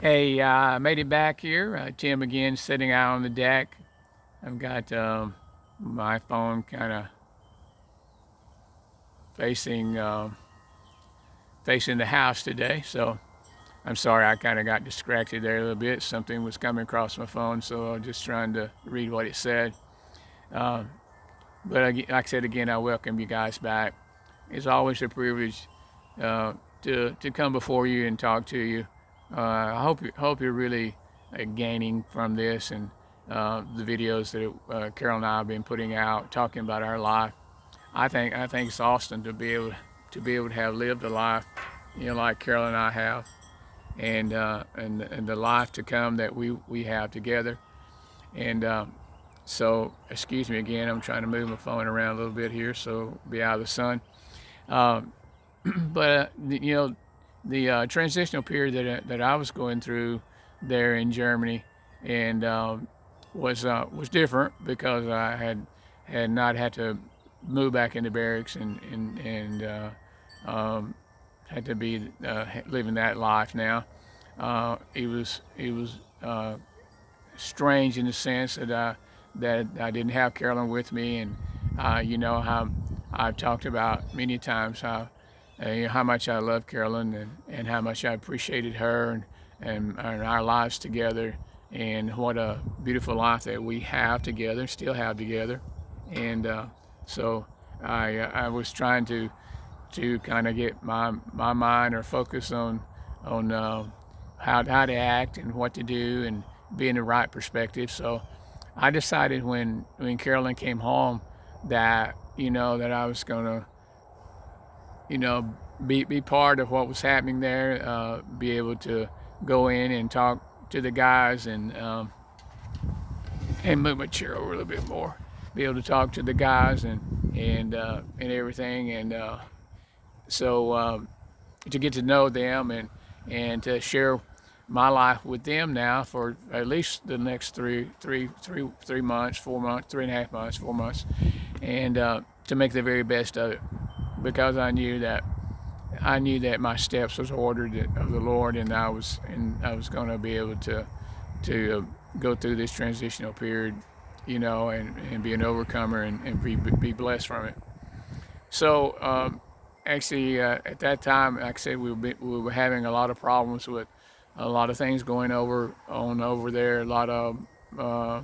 Hey, I made it back here. Tim again, sitting out on the deck. I've got my phone kind of facing facing the house today, so I'm sorry I kind of got distracted there a little bit. Something was coming across my phone, so I was just trying to read what it said. Uh, like I said again, I welcome you guys back. It's always a privilege to come before you and talk to you. I hope you're really gaining from this and the videos that Carol and I have been putting out, talking about our life. I think it's awesome to be able to have lived a life, like Carol and I have, and the life to come that we have together. And so, excuse me again. I'm trying to move my phone around a little bit here, so be out of the sun. Um, but the transitional period that I was going through there in Germany, and was different because I had not had to move back into barracks and had to be living that life now. It was strange in the sense that I didn't have Carolyn with me, and how I've talked about many times how much I love Carolyn and how much I appreciated her and our lives together, and what a beautiful life that we have together, still have together. And so I was trying to kind of get my mind or focus on how to act and what to do and be in the right perspective. So I decided when Carolyn came home that that I was gonna be part of what was happening there, be able to go in and talk to the guys and move my chair over a little bit more, be able to talk to the guys and everything, and to get to know them and to share my life with them now for at least the next 3 months, 4 months, 3.5 months, 4 months, and to make the very best of it, because I knew that my steps was ordered of the Lord, and I was going to be able to go through this transitional period, and be an overcomer and be blessed from it. So actually, at that time, like I said, we were having a lot of problems with a lot of things going over there, a lot of uh,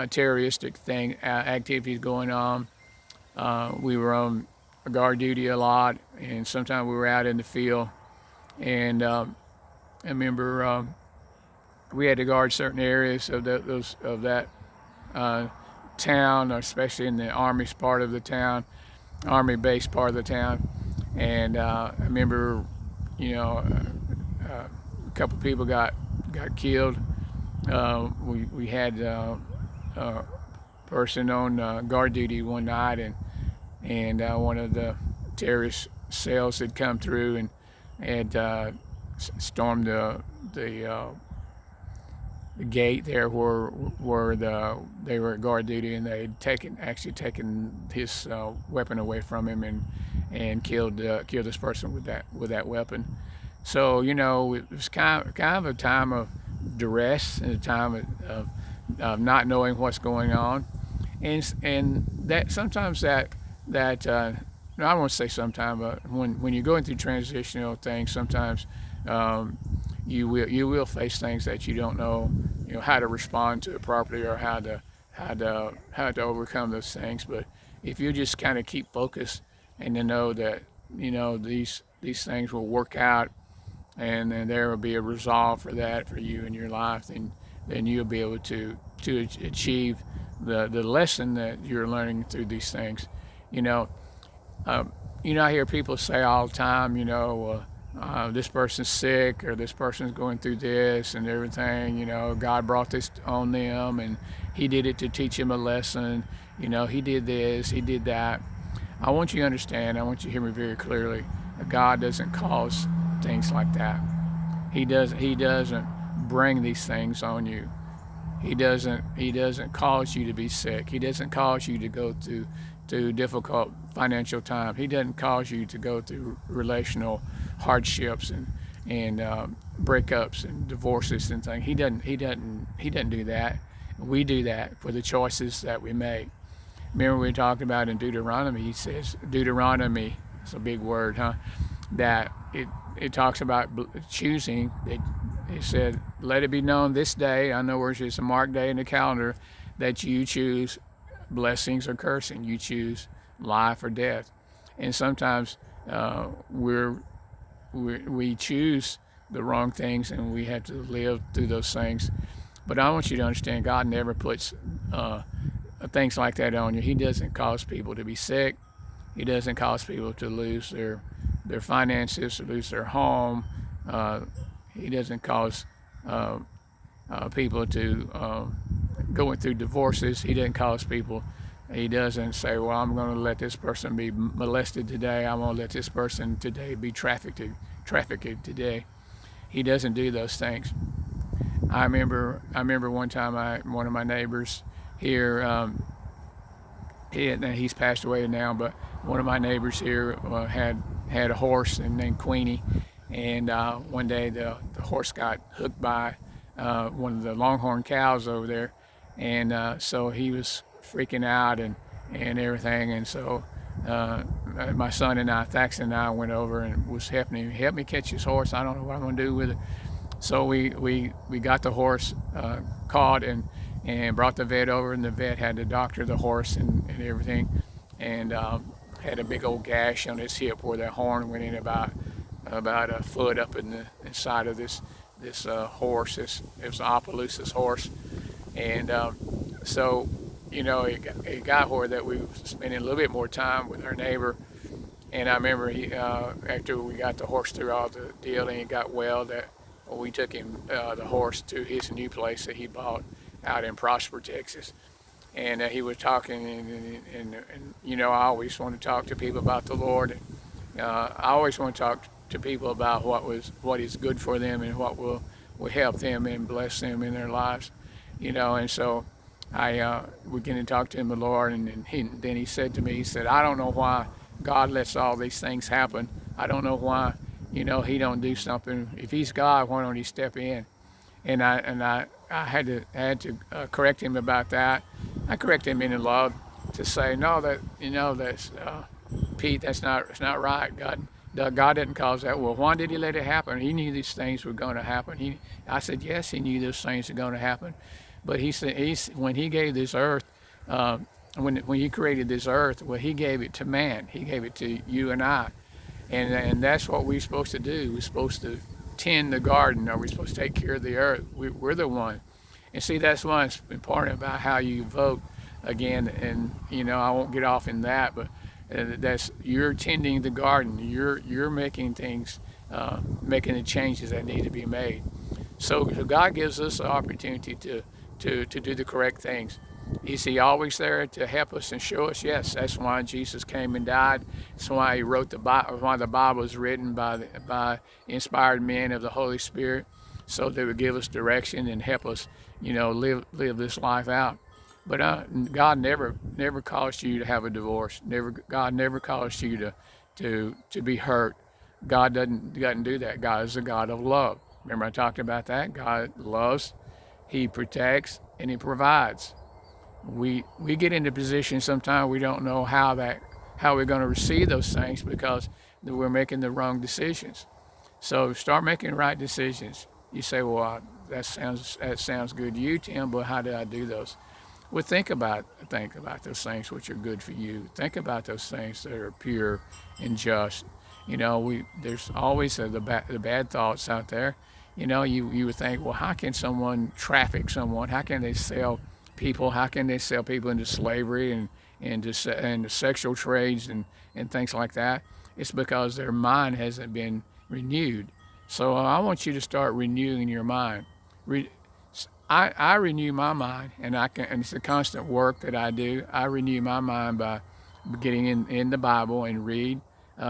terroristic activities going on. We were on guard duty a lot, and sometimes we were out in the field. And I remember we had to guard certain areas of that uh, town, especially in the Army's part of the town, Army-based part of the town. And I remember, a couple of people got killed. We had a person on guard duty one night, and one of the terrorist cells had come through and had stormed the gate there where they were at guard duty, and they had taken his weapon away from him and killed this person with that weapon. So it was kind of a time of duress and a time of not knowing what's going on, and that sometimes that no, I won't say sometimes, but when you're going through transitional things, sometimes you will face things that you don't know, how to respond to it properly, or how to overcome those things. But if you just kind of keep focused and to know that these things will work out, and then there will be a resolve for that for you in your life, then you'll be able to achieve the lesson that you're learning through these things. You know, I hear people say all the time, this person's sick, or this person's going through this and everything. God brought this on them, and He did it to teach him a lesson. He did this, He did that. I want you to understand. I want you to hear me very clearly. That God doesn't cause things like that. He does. He doesn't bring these things on you. He doesn't cause you to be sick. He doesn't cause you to go through difficult financial time. He doesn't cause you to go through relational hardships and breakups and divorces and things. He doesn't do that. We do that for the choices that we make. Remember we talked about in Deuteronomy. He says Deuteronomy. It's a big word, huh? That it talks about choosing. It said, "Let it be known this day." In other words, it's a marked day in the calendar that you choose blessings or cursing. You choose life or death. And sometimes we choose the wrong things, and we have to live through those things. But I want you to understand, God never puts things like that on you. He doesn't cause people to be sick. He doesn't cause people to lose their finances, to lose their home. He doesn't cause people to going through divorces. He doesn't cause people. He doesn't say, well, I'm going to let this person be molested today. I'm going to let this person today be trafficked today. He doesn't do those things. I remember one time one of my neighbors here, he's passed away now, but one of my neighbors here had a horse named Queenie, and one day the horse got hooked by one of the longhorn cows over there, and so he was freaking out and everything, and so my son and I, Thaxton and I, went over and was helping him. Help me catch his horse. I don't know what I'm going to do with it. So we got the horse caught and brought the vet over, and the vet had to doctor the horse and everything, and had a big old gash on his hip where the horn went in about a foot up in the inside of this horse. It was an Opelousas horse, and so it got where that we were spending a little bit more time with our neighbor. And I remember after we got the horse through all the deal and he got well, that we took him the horse to his new place that he bought out in Prosper, Texas. And he was talking, and I always want to talk to people about the Lord. I always want to talk to people about what is good for them and what will help them and bless them in their lives, And so I began to talk to him, the Lord, and then he said to me, he said, I don't know why God lets all these things happen. I don't know why, he don't do something. If he's God, why don't he step in? And I had to correct him about that. I corrected him in love to say, no, that's Pete, it's not right. God didn't cause that. Well, why did he let it happen? He knew these things were going to happen. I said, yes, he knew those things were going to happen. But he said, when he gave this earth, when he created this earth, well, he gave it to man. He gave it to you and I. And that's what we're supposed to do. We're supposed to tend the garden, or we're supposed to take care of the earth. We're the one. And see, that's why it's important about how you vote again. And, I won't get off in that, but you're tending the garden. You're making things, making the changes that need to be made. So God gives us the opportunity to do the correct things. Is he always there to help us and show us? Yes, that's why Jesus came and died. That's why he wrote the Bible, why the Bible is written by inspired men of the Holy Spirit, so they would give us direction and help us, live this life out. But God never caused you to have a divorce. God never caused you to be hurt. God doesn't do that. God is a God of love. Remember I talked about that? God loves, he protects, and he provides. We get into positions sometimes we don't know how we're going to receive those things because we're making the wrong decisions. So start making right decisions. You say, well, that sounds good to you, Tim, but how do I do those? Well, think about those things which are good for you. Think about those things that are pure and just. There's always the bad thoughts out there. You would think, well, how can someone traffic someone? How can they sell people? How can they sell people into slavery and into sexual trades and things like that? It's because their mind hasn't been renewed. So I want you to start renewing your mind. I renew my mind, and it's a constant work that I do. I renew my mind by getting in the Bible and read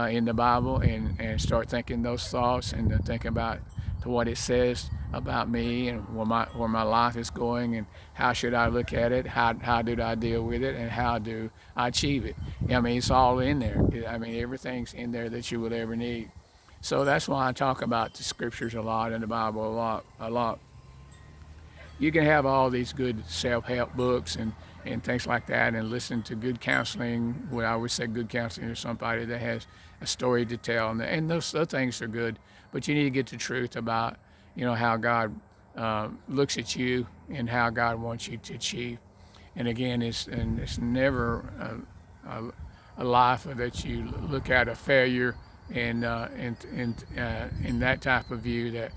in the Bible and start thinking those thoughts and think about what it says about me and where my life is going and how should I look at it, how did I deal with it, and how do I achieve it. It's all in there. Everything's in there that you would ever need. So that's why I talk about the scriptures a lot and the Bible a lot. You can have all these good self-help books and things like that and listen to good counseling. Well, I would say good counseling is somebody that has a story to tell, and those things are good. But you need to get the truth about, how God looks at you and how God wants you to achieve. And again, it's never a life that you look at a failure and in that type of view that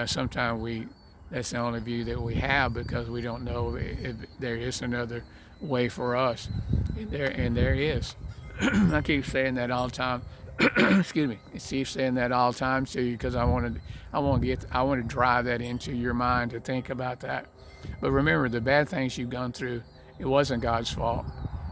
sometimes that's the only view that we have because we don't know if there is another way for us. And there is. I keep saying that all the time. Excuse me. I keep saying that all the time to you because I want to drive that into your mind to think about that. But remember, the bad things you've gone through, it wasn't God's fault.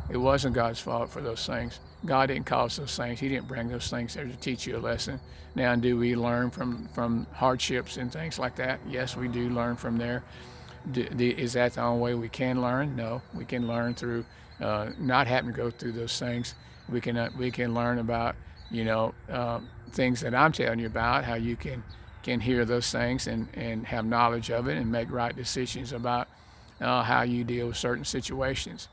It wasn't God's fault for those things. God didn't cause those things. He didn't bring those things there to teach you a lesson. Now, do we learn from hardships and things like that? Yes, we do learn from there. Is that the only way we can learn? No, we can learn through not having to go through those things. We can learn about things that I'm telling you about, how you can hear those things and have knowledge of it and make right decisions about how you deal with certain situations.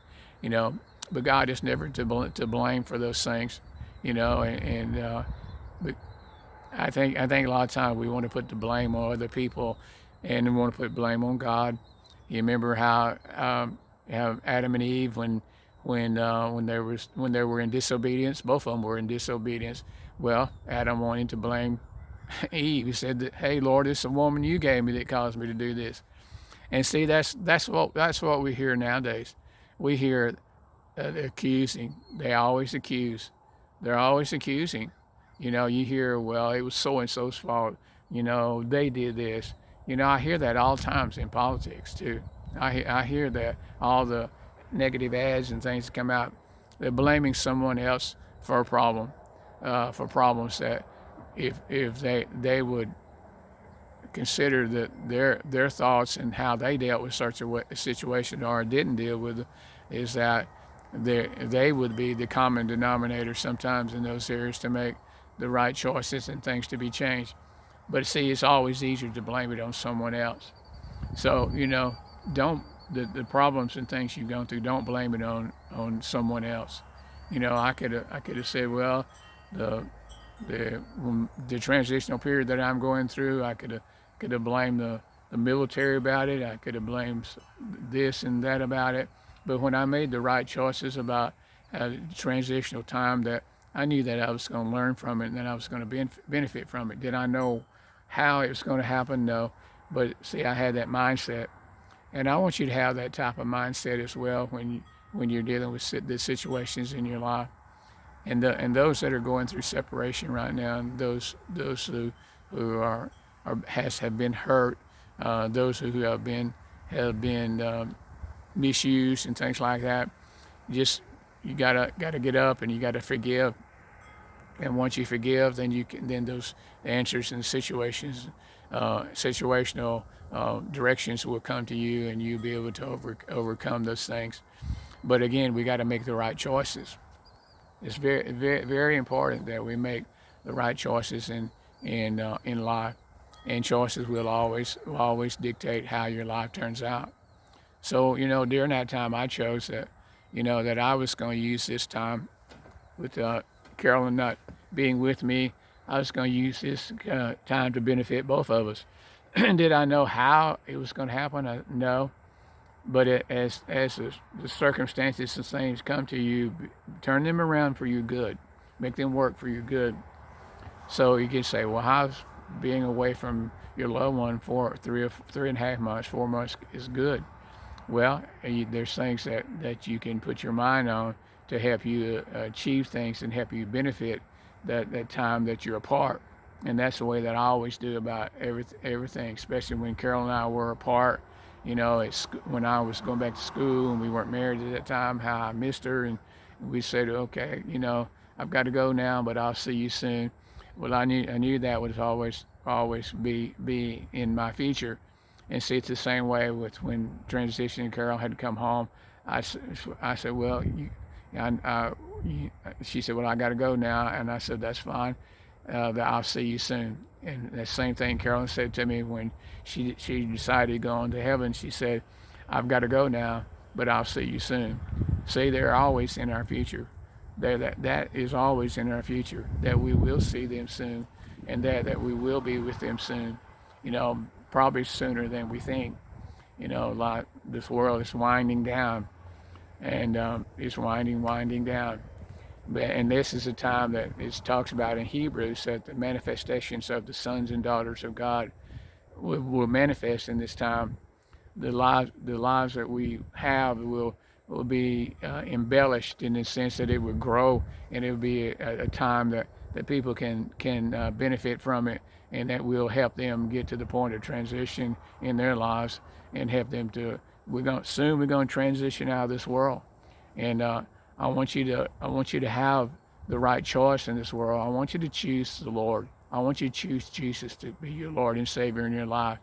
But God is never to blame for those things, but I think a lot of times we want to put the blame on other people, and we want to put blame on God. You remember how Adam and Eve when they were in disobedience, both of them were in disobedience. Well, Adam wanted to blame Eve. He said that, "Hey, Lord, it's a woman you gave me that caused me to do this." And see, that's what we hear nowadays. We hear accusing. They always accuse. They're always accusing. You hear, well, it was so and so's fault. They did this. I hear that all times in politics too. I hear that all the negative ads and things that come out. They're blaming someone else for a problem, for problems that if they would consider that their thoughts and how they dealt with such a situation or didn't deal with it, is that they would be the common denominator sometimes in those areas to make the right choices and things to be changed. But see, it's always easier to blame it on someone else. So don't the problems and things you've gone through, don't blame it on someone else. I could have said, well, the transitional period that I'm going through, I could have blamed the military about it. I could have blamed this and that about it. But when I made the right choices about the transitional time, that I knew that I was going to learn from it and that I was going to benefit from it. Did I know how it was going to happen? No. But see, I had that mindset. And I want you to have that type of mindset as well when you're dealing with the situations in your life. And those that are going through separation right now, and those who have been hurt, those who have been misused and things like that, you gotta get up and you gotta forgive. And once you forgive, then those answers and situations, situational directions will come to you, and you'll be able to overcome those things. But again, we got to make the right choices. It's very, very, very important that we make the right choices in life, and choices will always dictate how your life turns out. So during that time, I chose that that I was going to use this time with Carolyn not being with me. I was going to use this time to benefit both of us. Did I know how it was going to happen? No. But as the circumstances and things come to you, turn them around for your good. Make them work for your good. So you can say, well, how's being away from your loved one for 3.5 months, 4 months is good? Well, there's things that you can put your mind on to help you achieve things and help you benefit that time that you're apart. And that's the way that I always do about everything, especially when Carol and I were apart. When I was going back to school and we weren't married at that time, how I missed her, and we said, okay, I've got to go now, but I'll see you soon. Well, I knew that would always be in my future. And see, it's the same way with when Transition and Carol had to come home. I said, well, she said, well, I got to go now. And I said, that's fine. that I'll see you soon. And the same thing Carolyn said to me when she decided to go on to heaven. She said, I've got to go now, but I'll see you soon. See, they're always in our future. That is always in our future, that we will see them soon, and that we will be with them soon. You know, probably sooner than we think. You know, like this world is winding down, and it's winding down. And this is a time that it talks about in Hebrews that the manifestations of the sons and daughters of God will manifest in this time. The lives that we have will be embellished in the sense that it will grow, and it will be a time that people can benefit from it, and that will help them get to the point of transition in their lives, and help them to. We're going to transition out of this world, and I want you to have the right choice in this world. I want you to choose the Lord. I want you to choose Jesus to be your Lord and Savior in your life,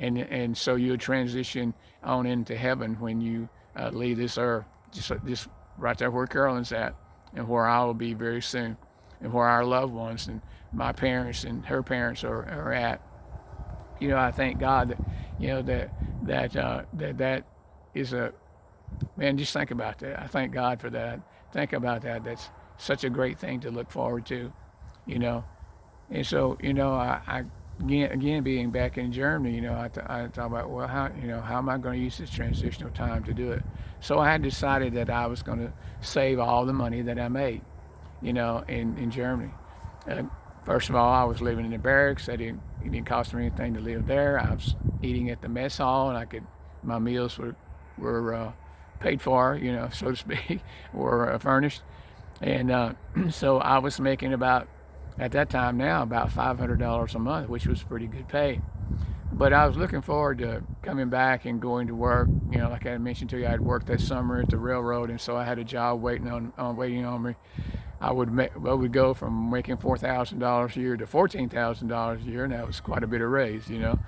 and so you'll transition on into heaven when you leave this earth. Just right there where Carolyn's at, and where I will be very soon, and where our loved ones and my parents and her parents are at. You know, I thank God that, you know, that is a, man, just think about that. I thank God for that. Think about that. That's such a great thing to look forward to, you know. And so, you know, I again being back in Germany, you know, I thought about, well, how am I going to use this transitional time to do it? So I had decided that I was going to save all the money that I made, you know, in Germany. First of all, I was living in the barracks. It didn't cost me anything to live there. I was eating at the mess hall, and my meals were paid for, you know, so to speak, or furnished. And so I was making at that time now, about $500 a month, which was pretty good pay. But I was looking forward to coming back and going to work. You know, like I mentioned to you, I'd worked that summer at the railroad, and so I had a job waiting on me. I would go from making $4,000 a year to $14,000 a year, and that was quite a bit of raise, you know.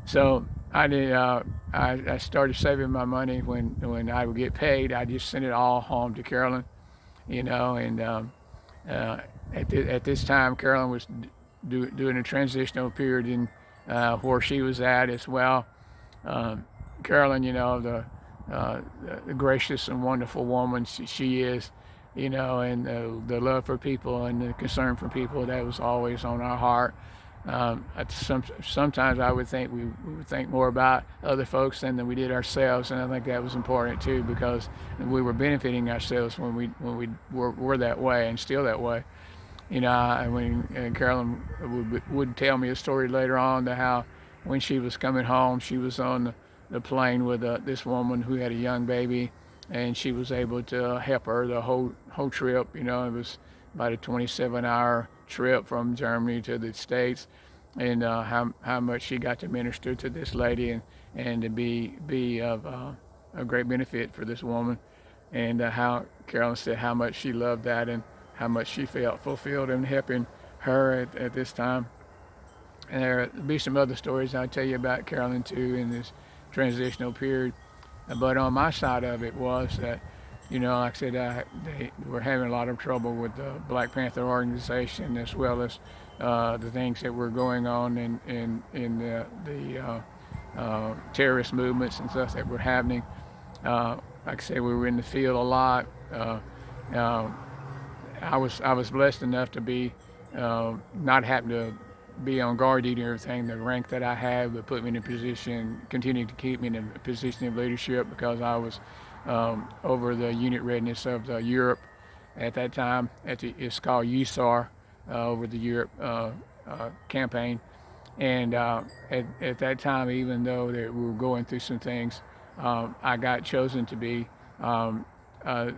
So I did. I started saving my money when I would get paid. I just sent it all home to Carolyn, you know. And at this time, Carolyn was doing a transitional period in where she was at as well. Carolyn, you know, the gracious and wonderful woman she is, you know, and the love for people and the concern for people, that was always on our heart. Sometimes I would think we would think more about other folks than we did ourselves, and I think that was important too, because we were benefiting ourselves when we were that way, and still that way. You know, and Carolyn would tell me a story later on to how when she was coming home, she was on the plane with this woman who had a young baby, and she was able to help her the whole trip. You know, it was about a 27-hour trip from Germany to the States, and how much she got to minister to this lady, and to be of a great benefit for this woman, and how Carolyn said how much she loved that, and how much she felt fulfilled in helping her at this time. And there'll be some other stories I'll tell you about Carolyn too in this transitional period. But on my side of it was that, you know, like I said, they were having a lot of trouble with the Black Panther organization, as well as the things that were going on in the terrorist movements and stuff that were happening. Like I said, we were in the field a lot. I was blessed enough to be not having to be on guard duty and everything. The rank that I had would put me in a position, continue to keep me in a position of leadership, because I was over the unit readiness of Europe at that time. It's called USAR, over the Europe campaign. And at that time, even though we were going through some things, I got chosen to be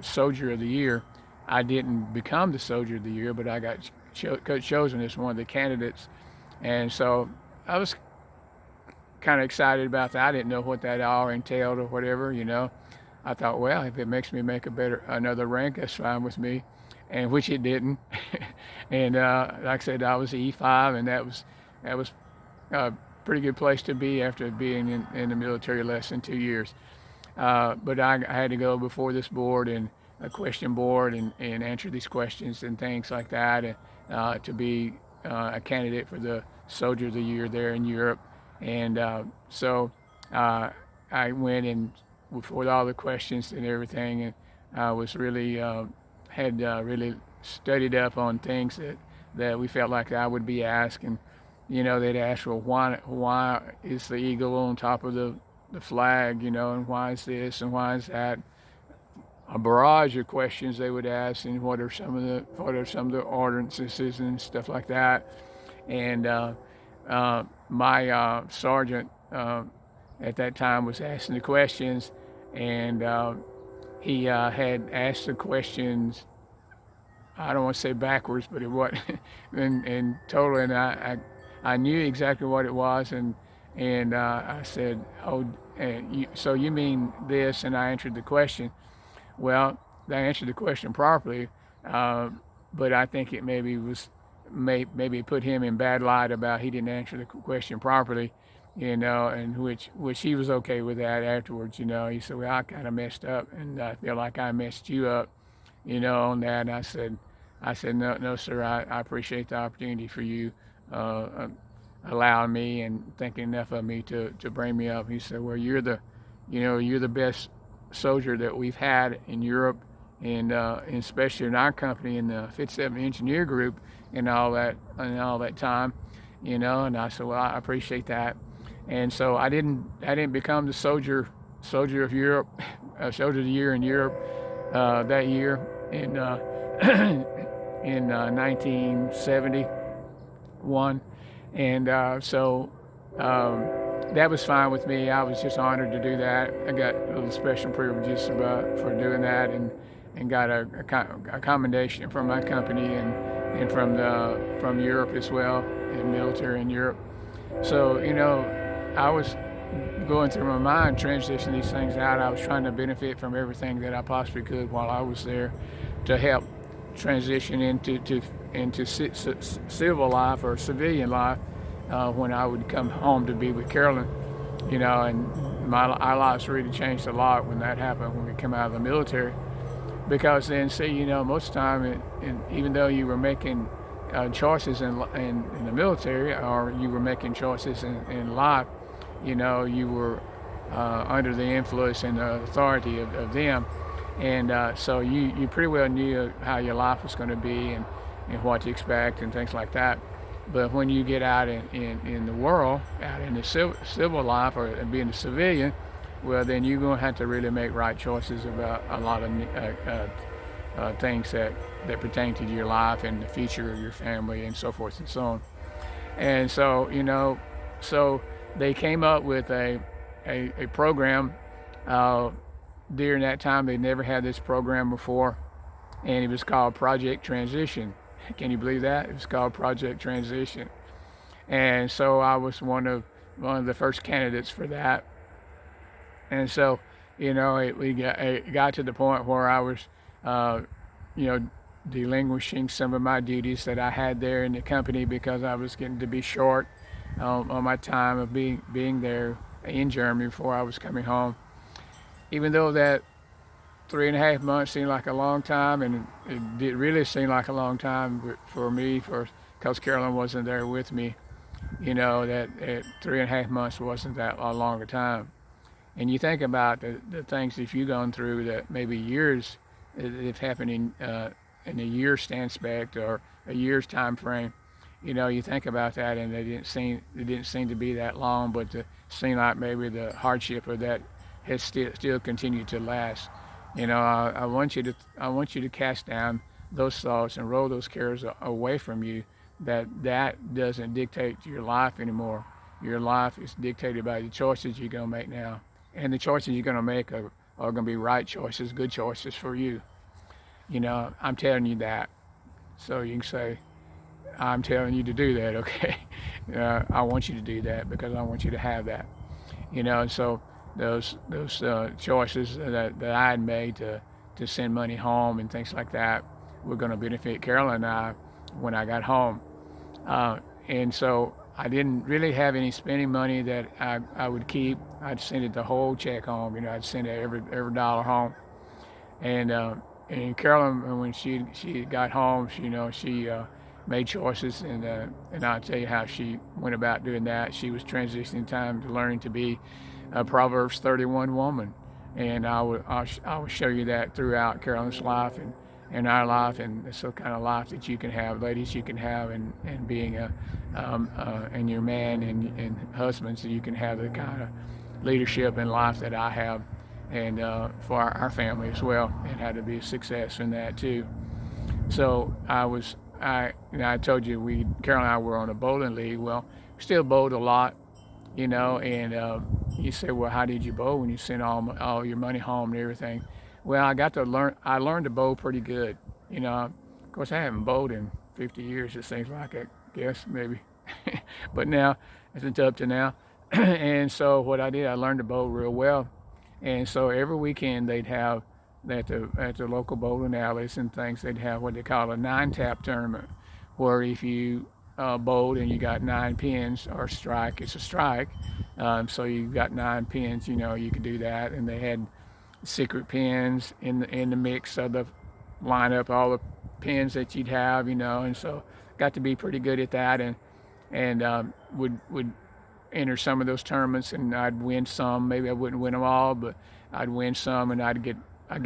Soldier of the Year. I didn't become the Soldier of the Year, but I got chosen as one of the candidates. And so I was kind of excited about that. I didn't know what that all entailed or whatever, you know. I thought, well, if it makes me make another rank, that's fine with me, and which it didn't. And like I said, I was E5, and that was a pretty good place to be after being in the military less than 2 years. But I had to go before this board, and a question board, and answer these questions and things like that. to be a candidate for the Soldier of the Year there in Europe. And so I went and with all the questions and everything, and I was really had really studied up on things that we felt like I would be asked. And they'd ask, well, why is the eagle on top of the flag, and why is this and why is that? A barrage of questions they would ask, and what are some of the ordinances and stuff like that. And my sergeant at that time was asking the questions, and he had asked the questions. I don't want to say backwards, but it was and totally. And I knew exactly what it was, and I said, "Oh, so you mean this?" And I answered the question. Well, they answered the question properly, but I think it maybe put him in bad light about he didn't answer the question properly, and which he was okay with that afterwards. He said, "Well, I kind of messed up, and I feel like I messed you up, on that." And I said, "No, no, sir. I appreciate the opportunity for you allowing me and thinking enough of me to bring me up." He said, "Well, you're the best soldier that we've had in Europe, and especially in our company in the 57 Engineer Group and all that time, And I said, well, I appreciate that. And so I didn't become the soldier of Europe, soldier of the year in Europe that year in in 1971, and so. That was fine with me. I was just honored to do that. I got little special privileges for doing that, and got a commendation from my company and from Europe as well, in military in Europe. So I was going through my mind, transitioning these things out. I was trying to benefit from everything that I possibly could while I was there, to help transition into civil life or civilian life. When I would come home to be with Carolyn, and our lives really changed a lot when that happened, when we came out of the military. Because then, see, most of the time, even though you were making choices in the military, or you were making choices in life, you were under the influence and the authority of them. And so you pretty well knew how your life was going to be and what to expect and things like that. But when you get out in the world, out in the civil life or being a civilian, well, then you're going to have to really make right choices about a lot of things that pertain to your life and the future of your family and so forth and so on. And so, so they came up with a program. During that time, they never had this program before, and it was called Project Transition. Can you believe that? It was called Project Transition. And so I was one of the first candidates for that. And so, it got to the point where I was, delinquishing some of my duties that I had there in the company, because I was getting to be short on my time of being there in Germany before I was coming home. Even though that 3.5 months seemed like a long time, and it did really seem like a long time for me, because Carolyn wasn't there with me. That 3.5 months wasn't that a longer time. And you think about the things that you've gone through that maybe years, if happened in a year span or a year's time frame. You think about that, and it didn't seem to be that long, but it seemed like maybe the hardship of that has still continued to last. I want you to cast down those thoughts and roll those cares away from you. That doesn't dictate your life anymore. Your life is dictated by the choices you're going to make now, and the choices you're going to make are going to be right choices, good choices for you. I'm telling you that, so you can say, I'm telling you to do that, okay? I want you to do that because I want you to have that. So those choices that I had made to send money home and things like that were going to benefit Carolyn and I when I got home. And so I didn't really have any spending money that I would keep. I'd send it the whole check home. I'd send it every dollar home. And Carolyn, when she got home, she made choices, and I'll tell you how she went about doing that. She was transitioning time to learning to be a Proverbs 31 woman, and I will show you that throughout Carolyn's life and our life, and it's the kind of life that you can have, ladies, you can have, and being and your man and husbands, so you can have the kind of leadership in life that I have, and for our family as well, and how to be a success in that too. So I told you Carol and I were on a bowling league. Well, we still bowled a lot, and you say, well, how did you bowl when you sent all your money home and everything? Well, I learned to bowl pretty good. Of course, I haven't bowled in 50 years, it seems like, I guess, maybe. But now, it's up to now. And so what I did, I learned to bowl real well. And so every weekend they'd have at the local bowling alleys and things, they'd have what they call a 9-tap tournament, where if you bowled and you got 9 pins or strike, it's a strike. So you got 9 pins, you could do that. And they had secret pins in the mix of the lineup, all the pins that you'd have, and so got to be pretty good at that, and would enter some of those tournaments, and I'd win some. Maybe I wouldn't win them all, but I'd win some, and I'd get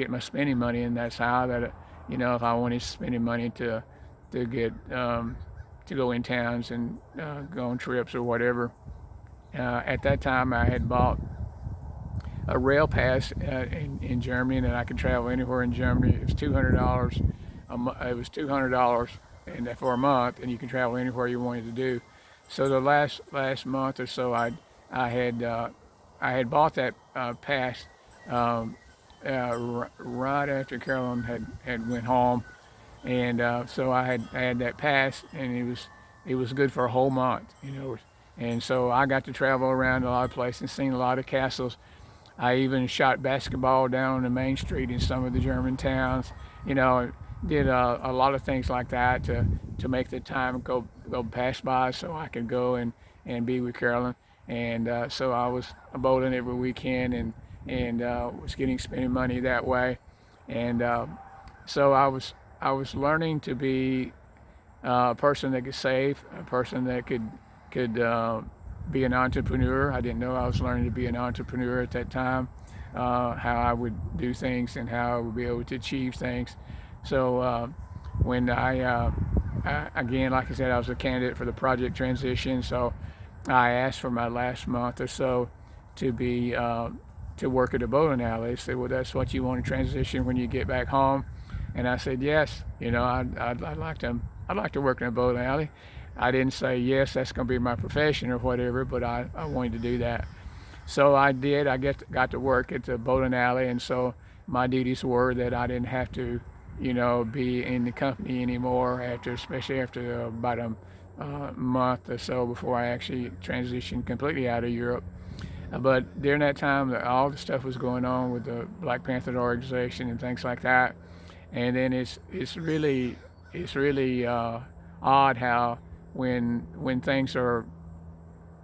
my spending money, and that's how that, if I wanted spending money to get to go in towns and go on trips or whatever. At that time, I had bought a rail pass in Germany, and that I could travel anywhere in Germany. It was $200. It was $200 and for a month, and you can travel anywhere you wanted to do. So the last month or so, I had bought that pass right after Carolyn had went home, and so I had that pass, and it was good for a whole month, And so I got to travel around a lot of places and seen a lot of castles. I even shot basketball down on the main street in some of the German towns. Did a lot of things like that to make the time go pass by, so I could go and be with Carolyn. And so I was bowling every weekend and was spending money that way. And so I was learning to be a person that could save, a person that could be an entrepreneur. I didn't know I was learning to be an entrepreneur at that time, how I would do things and how I would be able to achieve things. So when again, like I said, I was a candidate for the project transition. So I asked for my last month or so to be to work at a bowling alley. They said, well, that's what you want to transition when you get back home. And I said, yes. I'd like to work in a bowling alley. I didn't say, yes, that's going to be my profession or whatever, but I wanted to do that. So I did. I got to work at the bowling alley, and so my duties were that I didn't have to, be in the company anymore, especially after about a month or so before I actually transitioned completely out of Europe. But during that time, all the stuff was going on with the Black Panther organization and things like that. And then it's really odd how when things are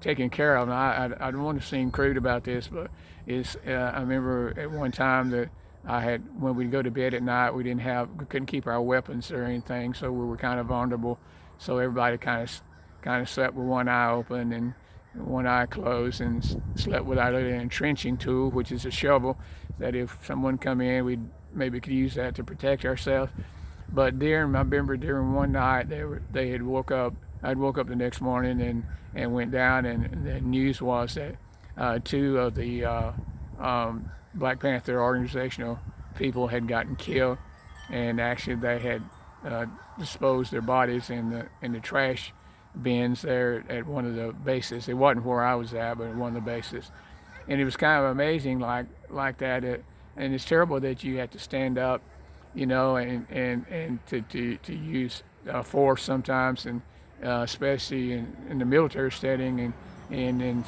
taken care of. And I don't want to seem crude about this, but I remember at one time that when we'd go to bed at night, we couldn't keep our weapons or anything, so we were kind of vulnerable. So everybody kind of slept with one eye open and one eye closed, and slept without an entrenching tool, which is a shovel, that if someone come in, we maybe could use that to protect ourselves. But I remember during one night, they had woke up. I'd woke up the next morning and went down, and the news was that 2 of the Black Panther organizational people had gotten killed, and actually they had disposed their bodies in the trash bins there at one of the bases. It wasn't where I was at, but at one of the bases. And it was kind of amazing like that. And it's terrible that you have to stand up, and to use force sometimes, and especially in the military setting, and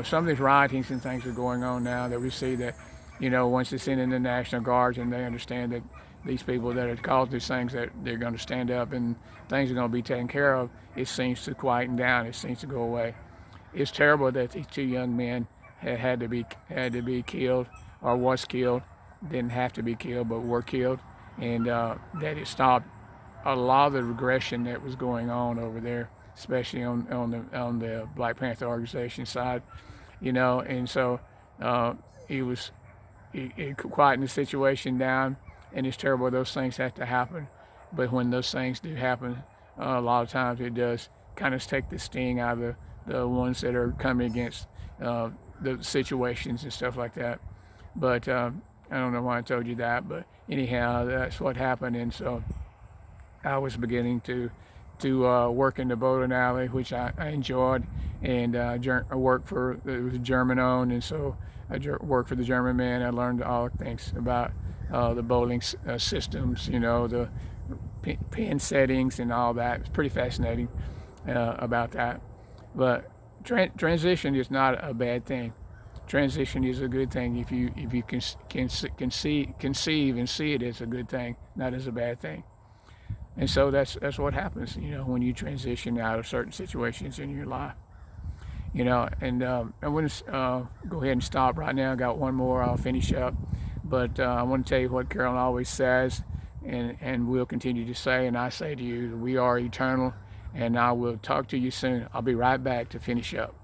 some of these riotings and things are going on now that we see that, once it's in the National Guards and they understand that these people that have caused these things, that they're going to stand up and things are going to be taken care of, it seems to quieten down. It seems to go away. It's terrible that these 2 young men had to be killed, or was killed. Didn't have to be killed, but were killed, and that it stopped a lot of the regression that was going on over there, especially on the Black Panther organization side, and so he was he quieting the situation down, and it's terrible those things have to happen, but when those things do happen, a lot of times it does kind of take the sting out of the ones that are coming against the situations and stuff like that. But I don't know why I told you that, but anyhow, that's what happened, and so I was beginning to work in the bowling alley, which I enjoyed, and I worked for it was German owned, and so I worked for the German man. I learned all things about the bowling systems, the pin settings and all that. It's pretty fascinating about that. But transition is not a bad thing. Transition is a good thing if you conceive and see it as a good thing, not as a bad thing. And so that's what happens, when you transition out of certain situations in your life. And I'm going to go ahead and stop right now. I got one more. I'll finish up. But I want to tell you what Carolyn always says, and will continue to say. And I say to you, we are eternal, and I will talk to you soon. I'll be right back to finish up.